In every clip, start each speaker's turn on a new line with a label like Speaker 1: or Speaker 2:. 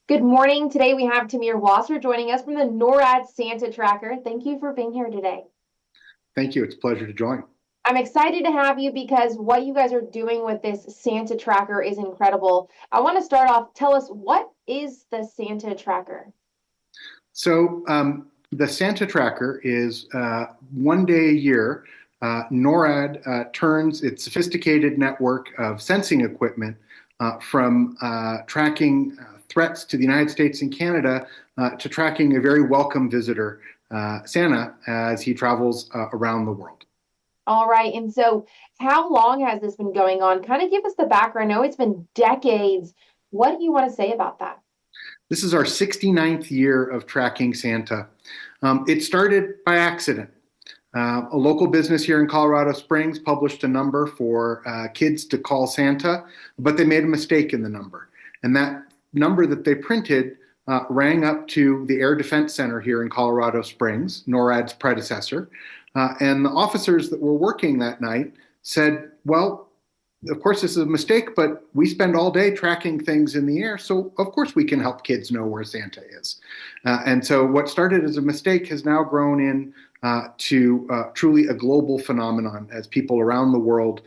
Speaker 1: Good morning. Today we have Tamir Wasser joining us from the NORAD Santa Tracker. Thank you for being here today.
Speaker 2: Thank you. It's a pleasure to join.
Speaker 1: I'm excited to have you because what you guys are doing with this Santa Tracker is incredible. I want to start off, tell us, what is the Santa Tracker?
Speaker 2: The Santa Tracker is one day a year. NORAD turns its sophisticated network of sensing equipment from tracking threats to the United States and Canada to tracking a very welcome visitor, Santa, as he travels around the world.
Speaker 1: All right. And so, how long has this been going on? Kind of give us the background. I know it's been decades. What do you want to say about that?
Speaker 2: This is our 69th year of tracking Santa. It started by accident. A local business here in Colorado Springs published a number for kids to call Santa, but they made a mistake in the number. And that number that they printed rang up to the Air Defense Center here in Colorado Springs, NORAD's predecessor. And the officers that were working that night said, well, of course, this is a mistake, but we spend all day tracking things in the air, so of course we can help kids know where Santa is. And so what started as a mistake has now grown to truly a global phenomenon as people around the world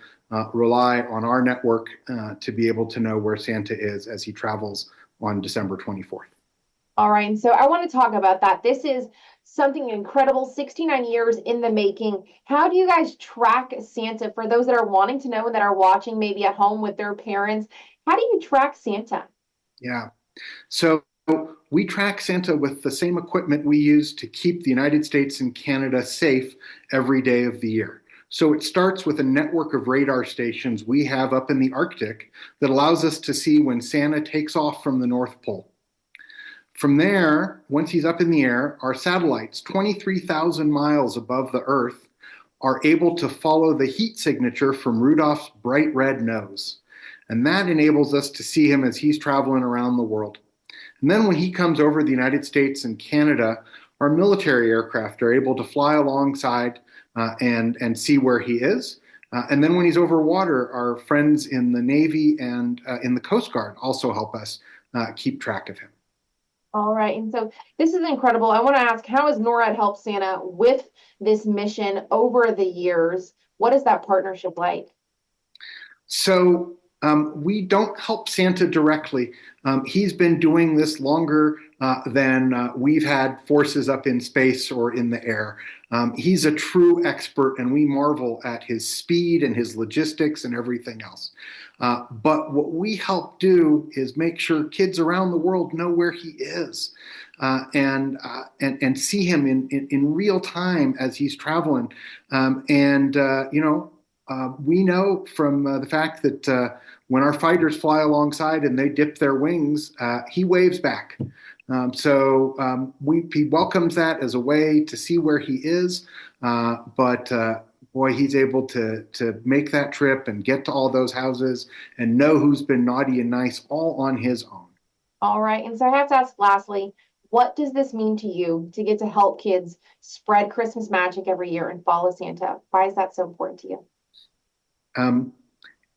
Speaker 2: rely on our network to be able to know where Santa is as he travels on December 24th.
Speaker 1: All right. And so I want to talk about that. This is something incredible, 69 years in the making. How do you guys track Santa for those that are wanting to know and that are watching maybe at home with their parents? How do you track Santa?
Speaker 2: Yeah. So we track Santa with the same equipment we use to keep the United States and Canada safe every day of the year. So it starts with a network of radar stations we have up in the Arctic that allows us to see when Santa takes off from the North Pole. From there, once he's up in the air, our satellites, 23,000 miles above the Earth, are able to follow the heat signature from Rudolph's bright red nose. And that enables us to see him as he's traveling around the world. And then when he comes over the United States and Canada, our military aircraft are able to fly alongside and see where he is. And then when he's over water, our friends in the Navy and in the Coast Guard also help us keep track of him.
Speaker 1: All right. And so this is incredible. I want to ask, how has NORAD helped Santa with this mission over the years? What is that partnership like?
Speaker 2: We don't help Santa directly. He's been doing this longer than we've had forces up in space or in the air. He's a true expert, and we marvel at his speed and his logistics and everything else. But what we help do is make sure kids around the world know where he is and see him in real time as he's traveling. We know from the fact that when our fighters fly alongside and they dip their wings, he waves back. He welcomes that as a way to see where he is. Boy, he's able to make that trip and get to all those houses and know who's been naughty and nice all on his own.
Speaker 1: All right. And so I have to ask lastly, what does this mean to you to get to help kids spread Christmas magic every year and follow Santa? Why is that so important to you?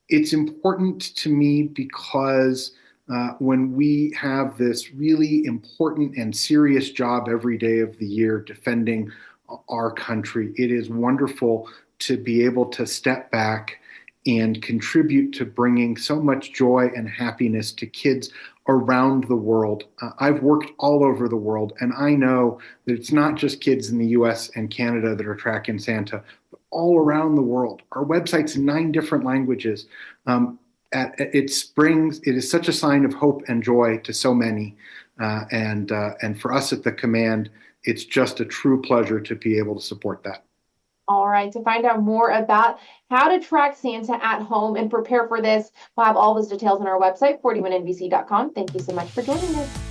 Speaker 2: It's important to me because when we have this really important and serious job every day of the year defending our country, it is wonderful to be able to step back and contribute to bringing so much joy and happiness to kids around the world. I've worked all over the world, and I know that it's not just kids in the US and Canada that are tracking Santa, but all around the world. Our website's in 9 different languages. It is such a sign of hope and joy to so many. And for us at the command, it's just a true pleasure to be able to support that.
Speaker 1: All right. To find out more about how to track Santa at home and prepare for this, we'll have all those details on our website, 41nbc.com. Thank you so much for joining us.